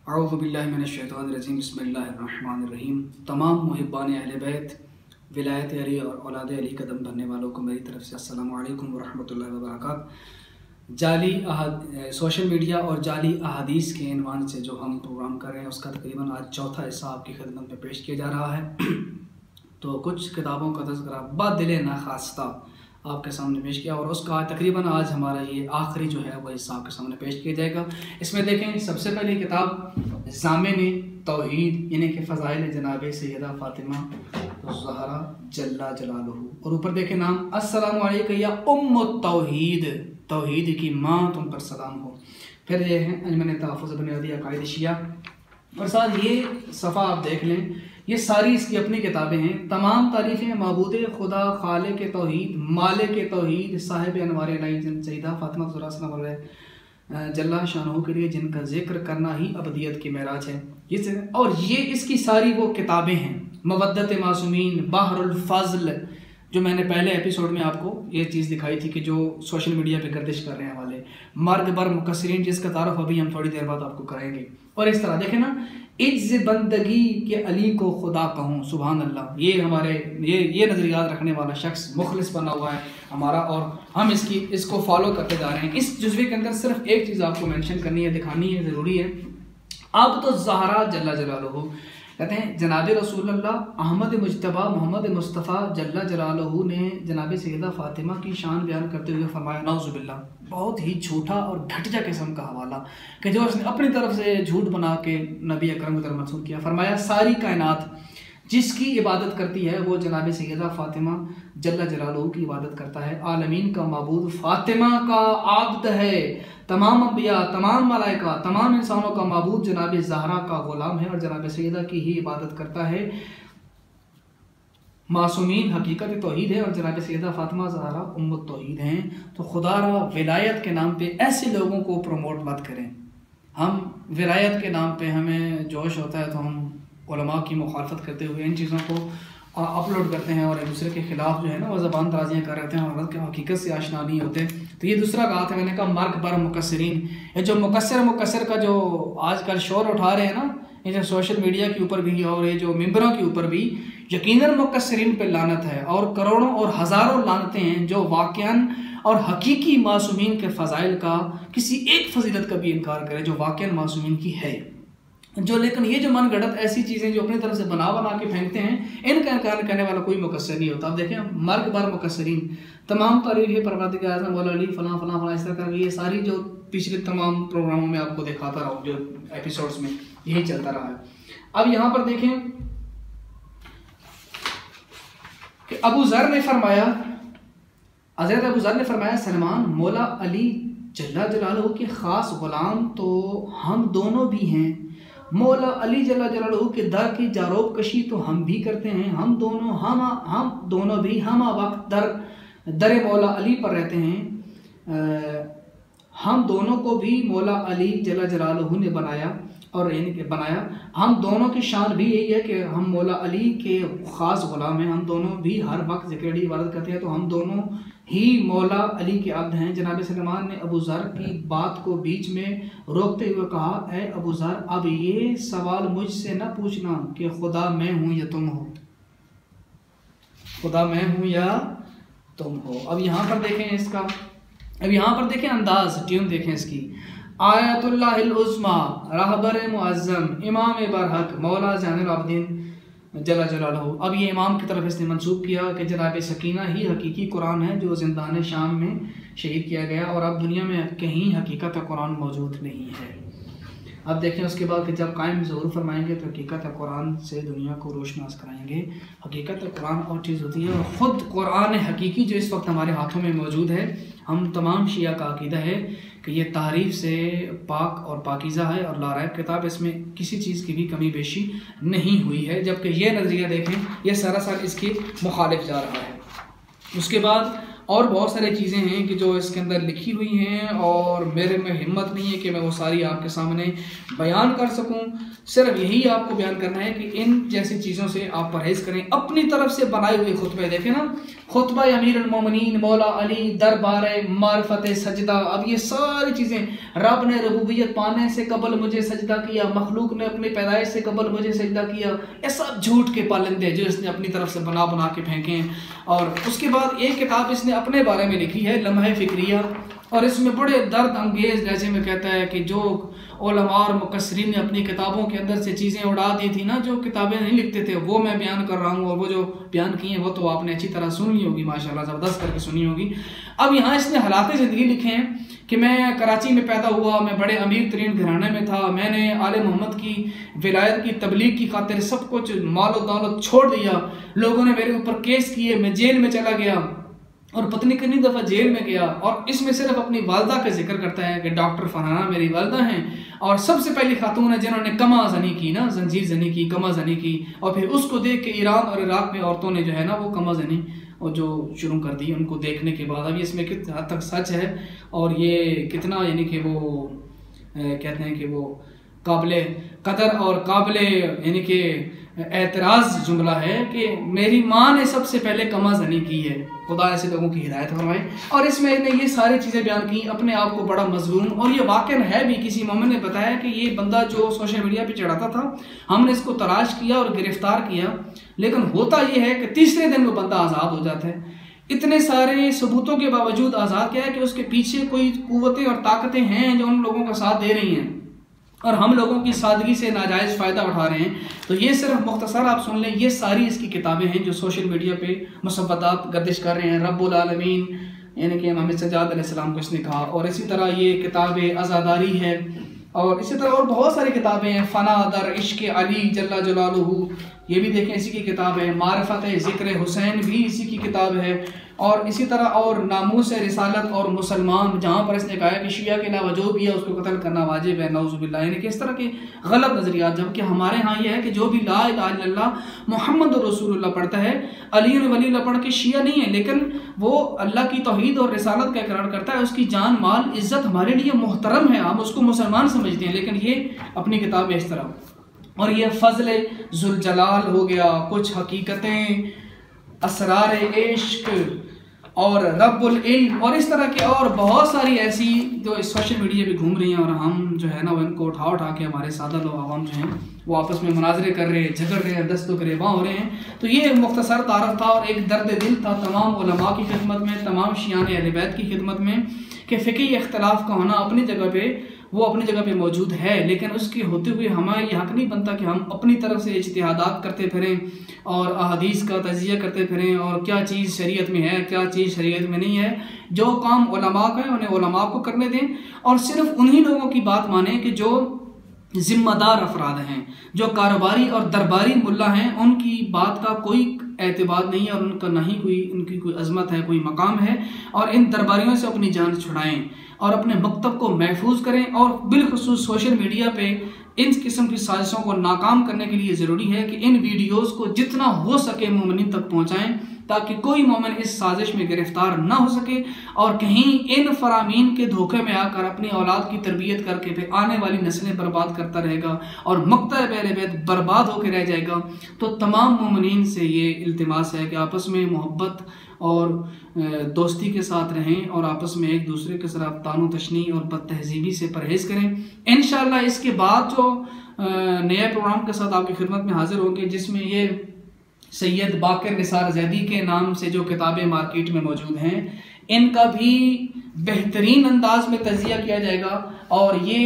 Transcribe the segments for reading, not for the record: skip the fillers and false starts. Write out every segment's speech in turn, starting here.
औज़ु बिल्लाहि मिनश्शैतानिर्रजीम बिस्मिल्लाहिर्रहमानिर्रहीम। तमाम मुहिब्बान अहले बैत, विलायत अली और औलाद अली कदम भरने वालों को मेरी तरफ से अस्सलामु अलैकुम वरहमतुल्लाहि वबरकातुहू। सोशल मीडिया और जाली अहादीस के इन्वान से जो हम प्रोग्राम कर रहे हैं उसका तकरीबन आज चौथा हिस्सा आपकी खिदमत में पेश किया जा रहा है। तो कुछ किताबों का तज़किरा बादिल नाखास्ता आपके सामने पेश किया और उसका तकरीबन आज हमारा ये आखिरी जो है वह हिस्सा आपके सामने पेश किया जाएगा। इसमें देखें, सबसे पहली किताब ज़ामिन तौहीद यानी कि फ़ज़ाइल जनाब सैयदा फ़ातिमा ज़हरा जल्ला जलालुहू, और ऊपर देखें नाम अस्सलामु अलैका या उम्मुत तौहीद, तौहीद की माँ तुम पर सलाम हो। फिर ये है अंजुमन तहफ़्फ़ुज़ बुनियादी अक़ाइद शिया, और साथ ये सफ़ा आप देख लें, ये सारी इसकी अपनी किताबें हैं। तमाम तारीफ़ें माबूद खुदा खालिक तौहीद मालिक तौहीद साहिब अनवार सैयदा फ़ातिमा ज़हरा जल्ला शानहू के लिए, जिनका जिक्र करना ही अबदियत की महराज है। और ये इसकी सारी वो किताबें हैं। मवद्दत मासूमीन, बहरुल फ़ज़्ल, जो मैंने पहले एपिसोड में आपको ये चीज़ दिखाई थी कि जो सोशल मीडिया पे गर्दिश कर रहे हैं वाले, मर्द बर मुकस्सिरीन, जिसका तारुफ अभी हम थोड़ी देर बाद आपको कराएंगे। और इस तरह देखें ना, इज्ज़ बंदगी के अली को खुदा कहूँ, सुभान अल्लाह। ये हमारे ये नज़रियात रखने वाला शख्स मुखलिस बना हुआ है हमारा, और हम इसको फॉलो करते जा रहे हैं। इस जुज़वे के अंदर सिर्फ एक चीज़ आपको मेंशन करनी है, दिखानी है, ज़रूरी है। अब तो ज़हरा जल्ला जलालुहू कहते हैं, जनाब रसूलुल्लाह अहमद मुज्तबा मोहम्मद मुस्तफ़ा जल्ला जलालुहू ने जनाब सैयदा फ़ातिमा की शान बयान करते हुए फरमाया, नौज़ुबिल्लाह, बहुत ही झूठा और घटिया किस्म का हवाला कि जो उसने अपनी तरफ से झूठ बना के नबी अकरम की तरफ मंसूब किया। फरमाया, सारी कायनात जिसकी इबादत करती है वो जनाब सैयदा फ़ातिमा जल्ला जलालुहू की इबादत करता है। आलमीन का माबूद फ़ातिमा का आब्द है। तमाम अंबिया, तमाम मलाइका, तमाम इंसानों का माबूद जनाब ज़हरा का ग़ुलाम है और जनाब सैयदा की ही इबादत करता है। मासूमीन हकीकत तौहीद है और जनाब सैयदा फ़ातिमा ज़हरा उम्मत तौहीद हैं। तो खुदारा विलायत के नाम पे ऐसे लोगों को प्रमोट मत करें। हम विलायत के नाम पे हमें जोश होता है तो हम उलमा की मुखालफत करते हुए इन चीज़ों को अपलोड करते हैं और एक दूसरे के ख़िलाफ़ जो है ना वो ज़बान दराजियाँ कर रहे हैं और हकीकत से आशना नहीं होते। तो ये दूसरा कहा था मैंने, कहा मर्क बर मुकस्सिरीन, ये जो मुकस्सर का जो आजकल शोर उठा रहे हैं ना, ये जो सोशल मीडिया के ऊपर भी और ये जो मिंबरों के ऊपर भी, यकीनन मुकस्सिरीन पे लानत है और करोड़ों और हज़ारों लानतें हैं जो वाक़यान और हकीकी मासूमीन के फ़ज़ाइल का किसी एक फजीलत का भी इनकार करे जो वाक़यान मासूमीन की है। जो लेकिन ये जो मन गढ़ंत ऐसी चीज़ें जो अपनी तरफ से बना के फेंकते हैं, इनका इनकार करने वाला कोई मुकस्सर नहीं होता। अब देखें, मर्ग बार मुकस्सरीन, तमाम तारीफ़ है परवरदिगार आज़म मौला अली फ़लाँ फ़लाँ फ़लाँ इस तरह कर, ये सारी जो पिछले तमाम प्रोग्रामों में आपको दिखाता रहा हूँ, जो एपिसोड्स में यही चलता रहा है। अब यहाँ पर देखें कि अबू ज़र ने फरमाया, हज़रत अबू ज़र ने फरमाया, सलमान मौला अली जल्ला जलालुहू के ख़ास ग़ुलाम तो हम दोनों भी हैं। मौला अली जल्ला जलालुहू के दर की जारोब कशी तो हम भी करते हैं। हम दोनों भी हम वक्त दर मौला अली पर रहते हैं। हम दोनों को भी मौला अली जल्ला जलालुहू ने बनाया और यानी बनाया। हम दोनों की शान भी यही है कि हम मौला अली के ख़ास ग़ुलाम हैं। हम दोनों भी हर वक्त ज़िक्र इबादत करते हैं, तो हम दोनों ही मौला अली के अब्द हैं। जनाब सलमान ने अबू ज़र की बात को बीच में रोकते हुए कहा, ए अबू ज़र, अब ये सवाल मुझसे न पूछना कि खुदा मैं हूँ या तुम हो, खुदा मैं हूँ या तुम हो। अब यहाँ पर देखें अंदाज, ट्यून देखें इसकी। आयतुल्लाहिल उज़्मा रहबर मुअज़्ज़म इमाम बरहक मौला ज़ैनुल आबिदीन जल्ला जलालुहू। अब ये इमाम की तरफ इसने मंसूब किया कि जनाब सकीना ही हकीकी कुरान है जो ज़िंदान शाम में शहीद किया गया, और अब दुनिया में कहीं हकीकत कुरान मौजूद नहीं है। अब देखें उसके बाद कि जब कायम ज़हूर फरमाएंगे तो हकीकत कुरान से दुनिया को रोशनास कराएंगे। हकीकत कुरान और चीज़ होती है, और ख़ुद कुरान हकीकी जो इस वक्त हमारे हाथों में मौजूद है, हम तमाम शिया का अकीदा है कि ये तारीफ़ से पाक और पाकीज़ा है और लारैब किताब, इसमें किसी चीज़ की भी कमी बेशी नहीं हुई है। जबकि ये नज़रिया देखें, ये सरासर इसके मुखालिफ जा रहा है। उसके बाद और बहुत सारी चीज़ें हैं कि जो इसके अंदर लिखी हुई हैं और मेरे में हिम्मत नहीं है कि मैं वो सारी आपके सामने बयान कर सकूं। सिर्फ यही आपको बयान करना है कि इन जैसी चीज़ों से आप परहेज़ करें। अपनी तरफ से बनाए हुए खुतबे देखें ना, खुतबा अमीरुल मोमिनीन मौला अली दरबार मार्फत सजदा। अब ये सारी चीज़ें, रब ने रबूबियत पाने से कबल मुझे सजदा किया, मखलूक ने अपनी पैदाइश से कबल मुझे सजदा किया, ये सब झूठ के पालंदे जो इसने अपनी तरफ से बना बना के फेंके हैं। और उसके बाद एक किताब इसने अपने बारे में लिखी है, लम्हे फिक्रिया, और इसमें बड़े दर्द अंगेज लहजे में कहता है कि जो उलमा और मुकस्सरीन ने अपनी किताबों के अंदर से चीज़ें उड़ा दी थी ना, जो किताबें नहीं लिखते थे, वो मैं बयान कर रहा हूँ। और वो जो बयान किए वो तो आपने अच्छी तरह सुन ली होगी, माशाल्लाह ज़बरदस्त करके सुनी होगी। अब यहाँ इसने हालात ज़िंदगी लिखे हैं कि मैं कराची में पैदा हुआ, मैं बड़े अमीर तरीन घराने में था, मैंने आले मोहम्मद की विलायत की तबलीग की खातिर सब कुछ माल और दौलत छोड़ दिया, लोगों ने मेरे ऊपर केस किए, मैं जेल में चला गया और पत्नी कितनी दफ़ा जेल में गया। और इसमें सिर्फ अपनी वालदा का जिक्र करता है कि डॉक्टर फरहाना मेरी वालदा हैं, और सबसे पहली खातून है जिन्होंने कमा जनी की ना, जंजीर जनी की, कमा जनी की। और फिर उसको देख के ईरान और इराक में औरतों ने जो है ना वो कमा जनी और जो शुरू कर दी। उनको देखने के बाद अब इसमें किस हद तक सच है और ये कितना यानी कि वो कहते हैं कि वो काबिल कदर और काबिल यानी कि एतराज़ जुमला है कि मेरी माँ ने सबसे पहले कमा जनी की है। खुदा ऐसे लोगों की हिदायत फरमाए। और इसमें इन्हें ये सारी चीज़ें बयान की, अपने आप को बड़ा मजलूम, और ये वाकई है भी। किसी मोमिन ने बताया कि ये बंदा जो सोशल मीडिया पे चढ़ाता था, हमने इसको तलाश किया और गिरफ्तार किया, लेकिन होता ये है कि तीसरे दिन वो बंदा आज़ाद हो जाता है। इतने सारे सबूतों के बावजूद आज़ाद क्या है कि उसके पीछे कोई कुव्वतें और ताकतें हैं जो उन लोगों का साथ दे रही हैं और हम लोगों की सादगी से नाजायज़ फ़ायदा उठा रहे हैं। तो ये सिर्फ मुख्तसर आप सुन लें, ये सारी इसकी किताबें हैं जो सोशल मीडिया पे मुसव्वदात गर्दिश कर रहे हैं। रब्बुल आलमीन यानी कि इमाम सज्जाद अलैहिस्सलाम को इसने कहा। और इसी तरह ये किताब आज़ादारी है, और इसी तरह और बहुत सारी किताबें हैं। फ़ना दर इश्क़ अली जल्ला जलालुहु, ये भी देखें इसी की किताब है। मारिफत ज़िक्र हुसैन भी इसी की किताब है। और इसी तरह और नामूस रिसालत और मुसलमान, जहाँ पर इसने कहा है कि शिया के अलावा जो भी है उसको कत्ल करना वाजिब है, नऊज़ुबिल्लाह। यानी कि इस तरह के गलत नज़रियात, जबकि हमारे यहाँ ये है कि जो भी ला इलाहा इल्लल्लाह मुहम्मद रसूलुल्लाह पढ़ता है, अली वली पढ़ के शिया नहीं है, लेकिन वो अल्लाह की तौहीद और रिसालत का इकरार करता है, उसकी जान माल इज़्ज़त हमारे लिए मुहतरम है, हम उसको मुसलमान समझते हैं। लेकिन ये अपनी किताब में इस तरह। और ये फ़ज़ल ज़ुल जलाल हो गया, कुछ हकीकतें, असरार इश्क और रब्बुल इल्म, और इस तरह के और बहुत सारी ऐसी जो सोशल मीडिया पे घूम रही हैं। और हम जो है ना वो इनको उठा उठा के हमारे सादा लोग आवाम जो हैं वो आपस में मुनाजरे कर रहे हैं, झगड़ रहे हैं, दस्तों गिरेबां हो रहे हैं। तो ये एक मुख्तसर तारफ़ था और एक दर्द दिल था तमाम उलमा की खिदमत में, तमाम शियान अहले बैत की खिदमत में, कि फ़िक़ही इख्तिलाफ़ का होना अपनी जगह पे, वो अपनी जगह पे मौजूद है, लेकिन उसके होते हुए हमारा ये हक़ नहीं बनता कि हम अपनी तरफ से इज्तिहादात करते फिरें और अहादीस का तज़किया करते फिरें और क्या चीज़ शरीयत में है, क्या चीज़ शरीयत में नहीं है। जो काम उलमा का है उन्हें उलमा को करने दें और सिर्फ उन्हीं लोगों की बात मानें कि जो ज़िम्मेदार अफराद हैं, जो कारोबारी और दरबारी मुल्ला हैं, उनकी बात का कोई एतबार नहीं है और उनका ना ही कोई उनकी कोई अजमत है, कोई मकाम है। और इन दरबारियों से अपनी जान छुड़ाएं और अपने मकतब को महफूज करें। और बिलखुसूस सोशल मीडिया पे इन किस्म की साजिशों को नाकाम करने के लिए ज़रूरी है कि इन वीडियोज़ को जितना हो सके मोमिन तक पहुँचाएँ, ताकि कोई मोमिन इस साजिश में गिरफ्तार ना हो सके और कहीं इन फरामीन के धोखे में आकर अपनी औलाद की तरबियत करके फिर आने वाली नस्लें बर्बाद करता रहेगा और मक्तब अहले बैत बर्बाद होकर रह जाएगा। तो तमाम मोमिनीन से ये इल्तिमास है कि आपस में मोहब्बत और दोस्ती के साथ रहें और आपस में एक दूसरे के साथ तानु तशनी और बदतहजीबी से परहेज़ करें। इंशाअल्लाह इसके बाद जो नए प्रोग्राम के साथ आपकी खिदमत में हाजिर होंगे, जिसमें ये सैयद बाकर निसार जैदी के नाम से जो किताबें मार्केट में मौजूद हैं, इनका भी बेहतरीन अंदाज में तज़किया किया जाएगा। और ये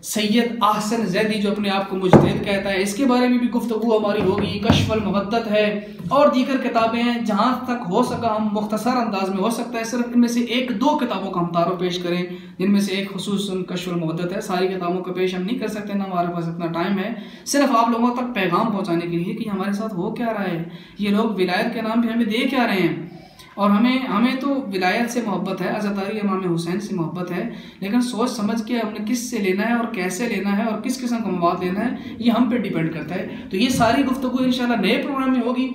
सैयद आहसन जैदी जो अपने आप को मुजतहिद कहता है, इसके बारे में भी गुफ्तगू हमारी होगी। कश्फुल मुवद्दत है और दीगर किताबें हैं, जहाँ तक हो सका हम मुख्तसर अंदाज में, हो सकता है सिर्फ इनमें से एक दो किताबों का हम तारो पेश करें, जिनमें से एक खुसूसन कश्फुल मुवद्दत है। सारी किताबों का पेश हम नहीं कर सकते, ना हमारे पास इतना टाइम है। सिर्फ आप लोगों तक पैगाम पहुँचाने के लिए कि हमारे साथ हो क्या रहा है, ये लोग विलायत के नाम पर हमें दे क्या रहे हैं। और हमें तो विलायत से मोहब्बत है, अज़ादारी इमाम हुसैन से मोहब्बत है, लेकिन सोच समझ के हमने किस से लेना है और कैसे लेना है और किस किस्म का मवाद लेना है, ये हम पे डिपेंड करता है। तो ये सारी गुफ्तगू इंशाल्लाह नए प्रोग्राम में होगी।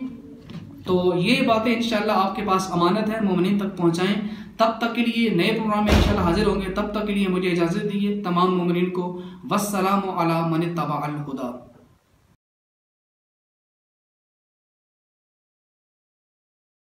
तो ये बातें इंशाल्लाह आपके पास अमानत है, मोमिनीन तक पहुँचाएँ। तब तक के लिए नए प्रोग्राम में इंशाल्लाह हाजिर होंगे। तब तक के लिए मुझे इजाज़त दीजिए तमाम मोमिनीन को। वस्सलामु अला मन इत्तबअल हुदा।